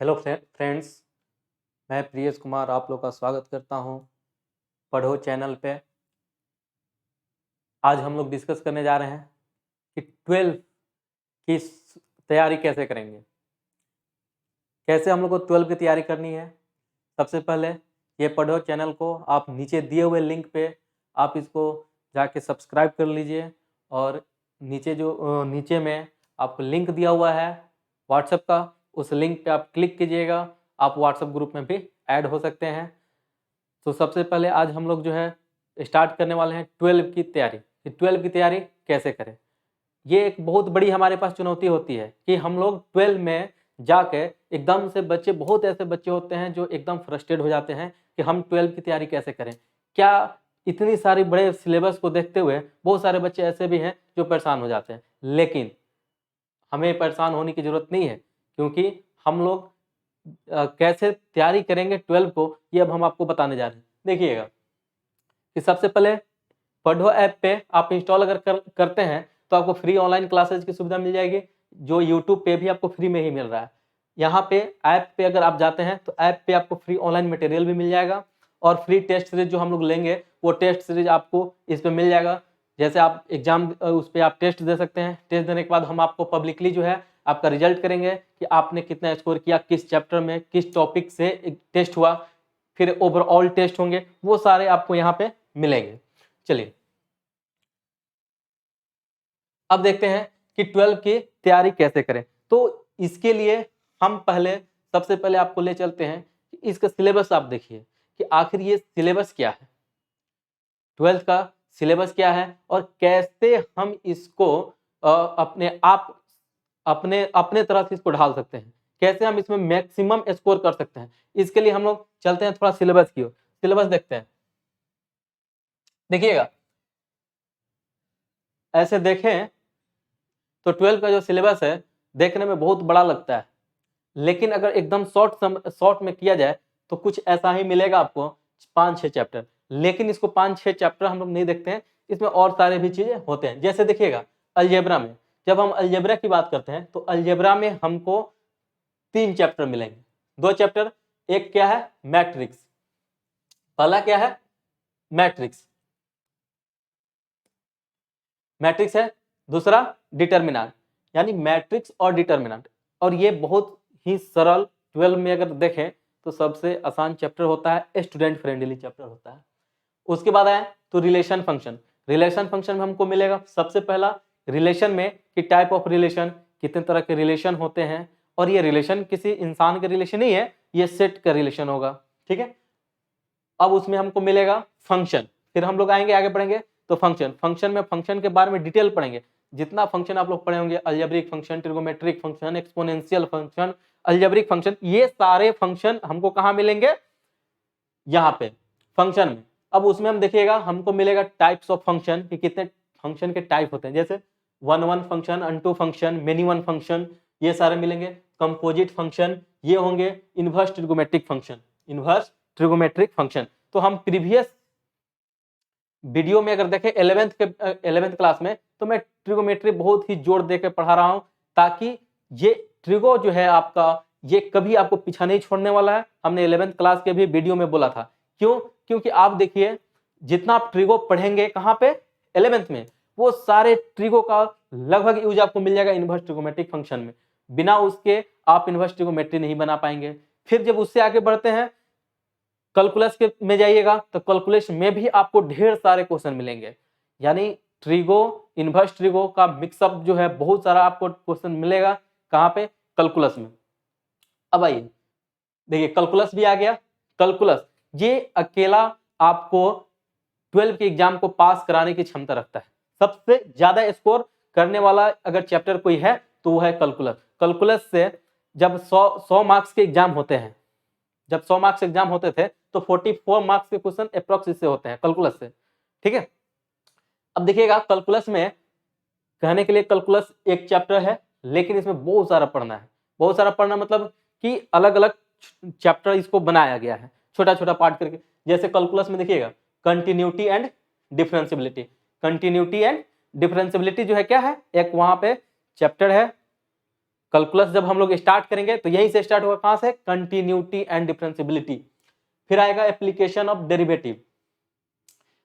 Hello friends, मैं प्रियेश कुमार आप लोग का स्वागत करता हूं पढ़ो चैनल पे। आज हम लोग डिस्कस करने जा रहे हैं कि 12 की तैयारी कैसे करेंगे। कैसे हम लोग को 12 की तैयारी करनी है। सबसे पहले ये पढ़ो चैनल को आप नीचे दिए हुए लिंक पे आप इसको जाके सब्सक्राइब कर लीजिए और नीचे में आपको लिंक दिया हुआ है व्हाट्सएप का, उस लिंक पे आप क्लिक कीजिएगा। आप व्हाट्सएप ग्रुप में भी ऐड हो सकते हैं। तो सबसे पहले आज हम लोग जो है स्टार्ट करने वाले हैं 12 की तैयारी कि 12 की तैयारी कैसे करें। ये एक बहुत बड़ी हमारे पास चुनौती होती है कि हम लोग 12 में जाके एकदम से बहुत ऐसे बच्चे होते हैं जो एकदम फ्रस्ट्रेट हो जाते हैं कि हम 12 की तैयारी कैसे करें। क्या इतनी सारी बड़े सिलेबस को देखते हुए बहुत सारे बच्चे ऐसे भी हैं जो परेशान हो जाते हैं, लेकिन हमें परेशान होने की जरूरत नहीं है, क्योंकि हम लोग कैसे तैयारी करेंगे 12 को ये अब हम आपको बताने जा रहे हैं। देखिएगा कि सबसे पहले पढ़ो ऐप पे आप इंस्टॉल अगर करते हैं तो आपको फ्री ऑनलाइन क्लासेज की सुविधा मिल जाएगी, जो यूट्यूब पे भी आपको फ्री में ही मिल रहा है। यहाँ पे ऐप पे अगर आप जाते हैं तो ऐप पे आपको फ्री ऑनलाइन मटेरियल भी मिल जाएगा और फ्री टेस्ट सीरीज जो हम लोग लेंगे वो टेस्ट सीरीज आपको इस पे मिल जाएगा। जैसे आप एग्जाम उस पर आप टेस्ट दे सकते हैं। टेस्ट देने के बाद हम आपको पब्लिकली जो है आपका रिजल्ट करेंगे कि आपने कितना स्कोर किया, किस चैप्टर में किस टॉपिक से टेस्ट हुआ, फिर ओवरऑल टेस्ट होंगे, वो सारे आपको यहाँ पे मिलेंगे। चलिए अब देखते हैं कि 12 की तैयारी कैसे करें। तो इसके लिए हम सबसे पहले आपको ले चलते हैं कि इसका सिलेबस आप देखिए कि आखिर ये सिलेबस क्या है, 12th का सिलेबस क्या है और कैसे हम इसको अपने आप अपने अपने तरह से इसको ढाल सकते हैं, कैसे हम इसमें मैक्सिमम स्कोर कर सकते हैं। इसके लिए हम लोग चलते हैं थोड़ा सिलेबस की ओर। सिलेबस देखते हैं। देखिएगा ऐसे देखें तो 12 का जो सिलेबस है देखने में बहुत बड़ा लगता है, लेकिन अगर एकदम शॉर्ट में किया जाए तो कुछ ऐसा ही मिलेगा आपको, 5-6 चैप्टर। लेकिन इसको 5-6 चैप्टर हम लोग नहीं देखते हैं, इसमें और सारे भी चीजें होते हैं। जैसे देखिएगा अलजेब्रा में, जब हम अलजेब्रा की बात करते हैं तो अलजेब्रा में हमको 3 चैप्टर मिलेंगे, 2 चैप्टर। एक क्या है, मैट्रिक्स। पहला क्या है, मैट्रिक्स मैट्रिक्स है। दूसरा डिटर्मिनेंट, यानी मैट्रिक्स और डिटर्मिनेंट। और ये बहुत ही सरल, 12 में अगर देखें तो सबसे आसान चैप्टर होता है, स्टूडेंट फ्रेंडली चैप्टर होता है। उसके बाद आए तो रिलेशन फंक्शन। रिलेशन फंक्शन में हमको मिलेगा सबसे पहला रिलेशन में कि टाइप ऑफ रिलेशन, कितने तरह के रिलेशन होते हैं, और ये रिलेशन किसी इंसान के रिलेशन नहीं है, ये सेट का रिलेशन होगा। ठीक है, अब उसमें हमको मिलेगा फंक्शन। फिर हम लोग आएंगे आगे पढ़ेंगे तो फंक्शन में फंक्शन के बारे में डिटेल पढ़ेंगे। जितना फंक्शन आप लोग पढ़े होंगे, algebraic function, trigonometric function, exponential function, algebraic function, ये सारे फंक्शन हमको कहाँ मिलेंगे, यहाँ पे फंक्शन में। अब उसमें हम देखिएगा हमको मिलेगा टाइप्स ऑफ फंक्शन कि कितने फंक्शन के टाइप होते हैं, जैसे one function, unto function, many one function, ये सारे मिलेंगे। कंपोजिट फंक्शन ये होंगे, inverse trigonometric function, inverse trigonometric function. तो हम प्रीवियस वीडियो में अगर देखें 11th क्लास में, तो मैं ट्रिगोमेट्री बहुत ही जोर देकर पढ़ा रहा हूं, ताकि ये ट्रिगो जो है आपका, ये कभी आपको पीछा नहीं छोड़ने वाला है। हमने 11th क्लास के भी वीडियो में बोला था। क्यों? क्योंकि आप देखिए जितना आप ट्रिगो पढ़ेंगे कहां पे, 11th में, वो सारे ट्रिगो का लगभग यूज आपको मिल जाएगा इनवर्स ट्रिगोमेट्रिक फंक्शन में। बिना उसके आप इनवर्स ट्रिगोमेट्री नहीं बना पाएंगे। फिर जब उससे आगे बढ़ते हैं कैलकुलस के में जाइएगा तो कैलकुलस में भी आपको ढेर सारे क्वेश्चन मिलेंगे। यानी ट्रिगो, इनवर्स ट्रिगो का मिक्सअप जो है, बहुत सारा आपको क्वेश्चन मिलेगा कहां पे, कैलकुलस में। अब आइए देखिए कैलकुलस भी आ गया। कैलकुलस ये अकेला आपको 12 के एग्जाम को पास कराने की क्षमता रखता है। सबसे ज्यादा स्कोर करने वाला अगर चैप्टर कोई है तो वो है कैलकुलस। कैलकुलस से जब 100 मार्क्स के एग्जाम होते हैं, जब 100 मार्क्स एग्जाम होते थे तो 44 मार्क्स के क्वेश्चन अप्रोक्स इससे होते हैं कैलकुलस से। ठीक है, अब देखिएगा कैलकुलस में कहने के लिए कैलकुलस एक चैप्टर है, लेकिन इसमें बहुत सारा पढ़ना है। बहुत सारा पढ़ना मतलब कि अलग अलग चैप्टर इसको बनाया गया है, छोटा छोटा पार्ट करके। जैसे कैलकुलस में देखिएगा continuity and differentiability. Continuity and differentiability जो है क्या है, एक वहां पे चैप्टर है कैलकुलस जब हम लोग स्टार्ट करेंगे तो यहीं से स्टार्ट होगा, कहां से, कंटिन्यूटी एंड डिफरेंशियबिलिटी, फिर आएगा एप्लीकेशन ऑफ डेरिवेटिव।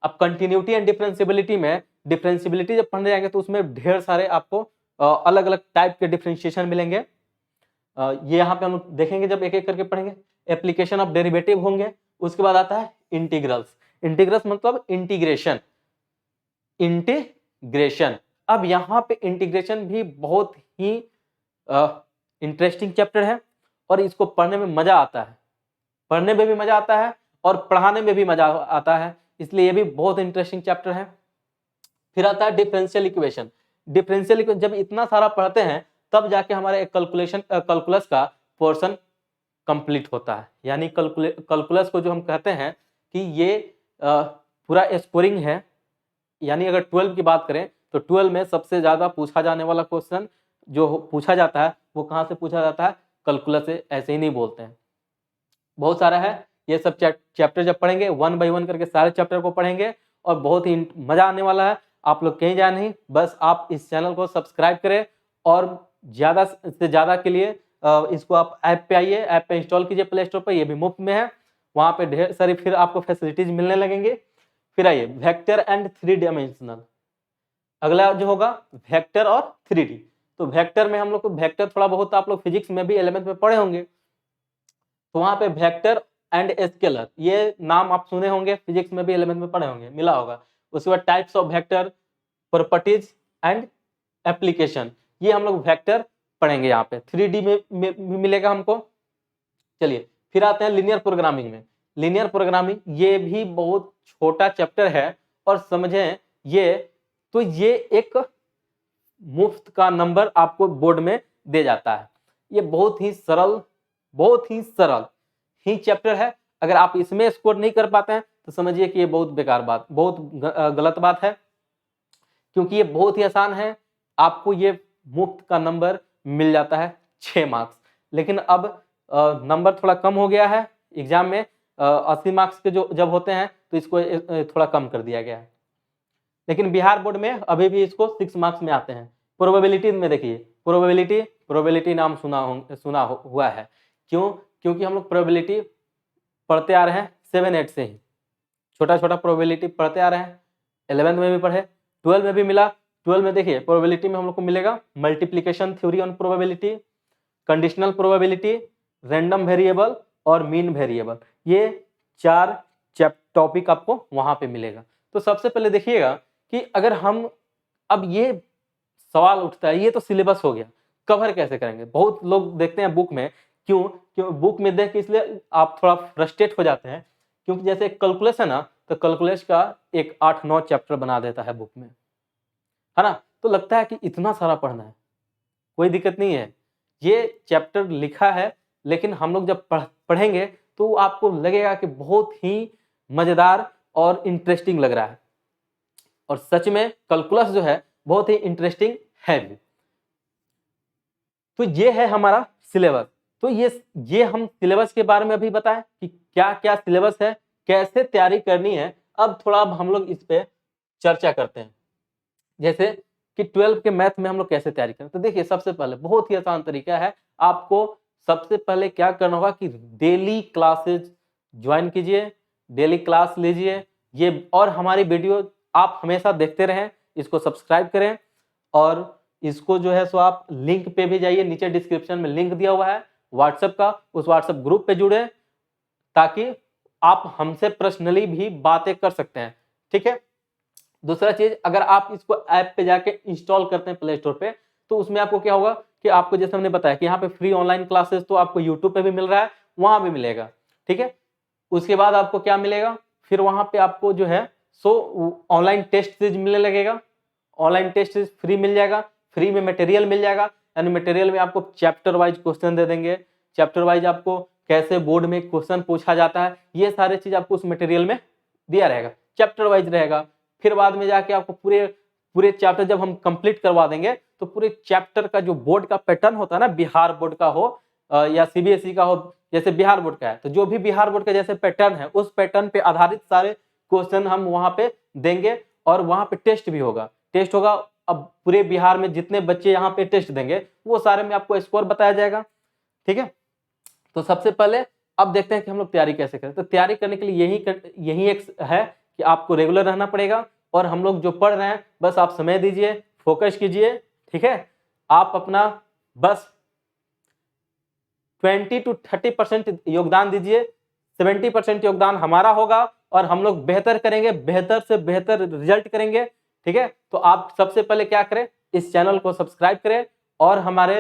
अब कंटिन्यूटी एंड डिफरेंशियबिलिटी में, डिफरेंशियबिलिटी जब पढ़ने जाएंगे तो उसमें ढेर सारे आपको अलग अलग टाइप के डिफरेंशिएशन मिलेंगे। ये यहाँ पे हम लोग देखेंगे जब एक एक करके पढ़ेंगे। एप्लीकेशन ऑफ डेरिवेटिव होंगे, उसके बाद आता है इंटीग्रल्स। इंटीग्रल्स मतलब इंटीग्रेशन, इंटीग्रेशन। अब यहाँ पे इंटीग्रेशन भी बहुत ही इंटरेस्टिंग चैप्टर है और इसको पढ़ने में मजा आता है, पढ़ने में भी मजा आता है और पढ़ाने में भी मजा आता है, इसलिए ये भी बहुत इंटरेस्टिंग चैप्टर है। फिर आता है डिफरेंशियल इक्वेशन। डिफरेंशियल इक्वेशन जब इतना सारा पढ़ते हैं तब जाके हमारे कैलकुलस का पोर्शन कंप्लीट होता है। यानी कैलकुलस को जो हम कहते हैं कि ये पूरा स्कोरिंग है। यानी अगर 12 की बात करें तो 12 में सबसे ज्यादा पूछा जाने वाला क्वेश्चन जो पूछा जाता है वो कहाँ से पूछा जाता है, कैलकुलस से। ऐसे ही नहीं बोलते हैं, बहुत सारा है। ये सब चैप्टर जब पढ़ेंगे 1 बाय 1 करके सारे चैप्टर को पढ़ेंगे और बहुत ही मजा आने वाला है। आप लोग कहीं जाए नहीं, बस आप इस चैनल को सब्सक्राइब करें और ज्यादा से ज्यादा के लिए इसको आप ऐप पे आइए, ऐप पे इंस्टॉल कीजिए प्ले स्टोर पर, ये भी मुफ्त में है। वहां पे ढेर सारी फिर आपको फैसिलिटीज मिलने लगेंगे। फिर आइए वेक्टर एंड 3 डायमेंशनल, अगला जो होगा वेक्टर और 3D। तो वेक्टर में हम लोग को, वेक्टर थोड़ा बहुत आप लोग फिजिक्स में भी 11th में पढ़े होंगे, तो वहां पे वेक्टर एंड स्केलर ये नाम आप सुने होंगे, फिजिक्स में भी 11th में पढ़े होंगे, मिला होगा। उसके बाद types of vector, properties and application, ये हम लोग वेक्टर पढ़ेंगे यहाँ पे। 3D में मिलेगा हमको। चलिए फिर आते हैं लीनियर प्रोग्रामिंग में। लीनियर प्रोग्रामिंग ये भी बहुत छोटा चैप्टर है और समझें ये, तो ये एक मुफ्त का नंबर आपको बोर्ड में दे जाता है। ये बहुत ही सरल ही चैप्टर है। अगर आप इसमें स्कोर नहीं कर पाते हैं तो समझिए कि ये बहुत बेकार बात, बहुत गलत बात है, क्योंकि ये बहुत ही आसान है। आपको ये मुफ्त का नंबर मिल जाता है 6 मार्क्स। लेकिन अब नंबर थोड़ा कम हो गया है एग्जाम में, 80 मार्क्स के जो जब होते हैं तो इसको थोड़ा कम कर दिया गया है। लेकिन बिहार बोर्ड में अभी भी इसको 6 मार्क्स में आते हैं। प्रोबेबिलिटी में देखिए, प्रोबेबिलिटी नाम सुना हुआ है। क्यों? क्योंकि हम लोग प्रोबेबिलिटी पढ़ते आ रहे हैं 7-8 से ही, छोटा छोटा प्रोबेबिलिटी पढ़ते आ रहे हैं। 11th में भी पढ़े, 12 में भी मिला। 12 में देखिए प्रोबेबिलिटी में हम लोग को मिलेगा multiplication theory on probability, conditional probability, random variable और मीन वेरिएबल। ये 4 टॉपिक आपको वहां पे मिलेगा। तो सबसे पहले देखिएगा कि अगर हम, अब ये सवाल उठता है, ये तो सिलेबस हो गया, कवर कैसे करेंगे? बहुत लोग देखते हैं बुक में, क्यों बुक में देख के इसलिए आप थोड़ा फ्रस्ट्रेट हो जाते हैं, क्योंकि जैसे कैलकुलस है ना, तो कैलकुलस का एक 8-9 चैप्टर बना देता है बुक में, है ना। तो लगता है कि इतना सारा पढ़ना है। कोई दिक्कत नहीं है, ये चैप्टर लिखा है, लेकिन हम लोग जब पढ़ेंगे तो आपको लगेगा कि बहुत ही मजेदार और इंटरेस्टिंग लग रहा है। और सच में कैलकुलस जो है बहुत ही इंटरेस्टिंग है भी। तो ये है हमारा सिलेबस। तो ये हम सिलेबस के बारे में अभी बताएं कि क्या क्या सिलेबस है, कैसे तैयारी करनी है। अब थोड़ा हम लोग इस पे चर्चा करते हैं, जैसे कि 12 के मैथ में हम लोग कैसे तैयारी करें। तो देखिए सबसे पहले बहुत ही आसान तरीका है, आपको सबसे पहले क्या करना होगा कि डेली क्लासेज ज्वाइन कीजिए, डेली क्लास लीजिए। ये और हमारी वीडियो आप हमेशा देखते रहें, इसको सब्सक्राइब करें और इसको जो है सो आप लिंक पे भी जाइए, नीचे डिस्क्रिप्शन में लिंक दिया हुआ है व्हाट्सएप का, उस व्हाट्सएप ग्रुप पे जुड़े ताकि आप हमसे पर्सनली भी बातें कर सकते हैं, ठीक है। दूसरा चीज, अगर आप इसको ऐप पे जाके इंस्टॉल करते हैं प्ले स्टोर पे, तो उसमें आपको क्या होगा कि आपको जैसे हमने बताया कि यहाँ पे फ्री ऑनलाइन क्लासेस तो आपको यूट्यूब पे भी मिल रहा है, वहां भी मिलेगा, ठीक है। उसके बाद आपको क्या मिलेगा, फिर वहां पे आपको जो है सो ऑनलाइन टेस्ट सीरीज मिलने लगेगा। ऑनलाइन टेस्ट सीरीज फ्री मिल जाएगा, फ्री में मटेरियल मिल जाएगा। यानी मटेरियल में आपको चैप्टर वाइज क्वेश्चन दे देंगे, चैप्टर वाइज आपको कैसे बोर्ड में क्वेश्चन पूछा जाता है, ये सारे चीज आपको उस मटेरियल में दिया रहेगा, चैप्टर वाइज रहेगा। फिर बाद में जाके आपको पूरे चैप्टर जब हम कंप्लीट करवा देंगे तो पूरे चैप्टर का जो बोर्ड का पैटर्न होता है ना, बिहार बोर्ड का हो या सीबीएसई का हो, जैसे बिहार बोर्ड का है तो जो भी बिहार बोर्ड का जैसे पैटर्न है उस पैटर्न पे आधारित सारे क्वेश्चन हम वहां पे देंगे। और वहां पे टेस्ट भी होगा, टेस्ट होगा अब पूरे बिहार में जितने बच्चे यहाँ पे टेस्ट देंगे वो सारे में आपको स्कोर बताया जाएगा। ठीक है, तो सबसे पहले अब देखते हैं कि हम लोग तैयारी कैसे करें। तो तैयारी करने के लिए यही एक है कि आपको रेगुलर रहना पड़ेगा, और हम लोग जो पढ़ रहे हैं बस आप समय दीजिए, फोकस कीजिए। ठीक है, आप अपना बस 20 to 30% योगदान दीजिए, 70% योगदान हमारा होगा और हम लोग बेहतर करेंगे, बेहतर से बेहतर रिजल्ट करेंगे। ठीक है, तो आप सबसे पहले क्या करें, इस चैनल को सब्सक्राइब करें और हमारे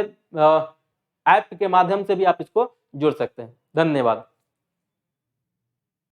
ऐप के माध्यम से भी आप इसको जुड़ सकते हैं। धन्यवाद।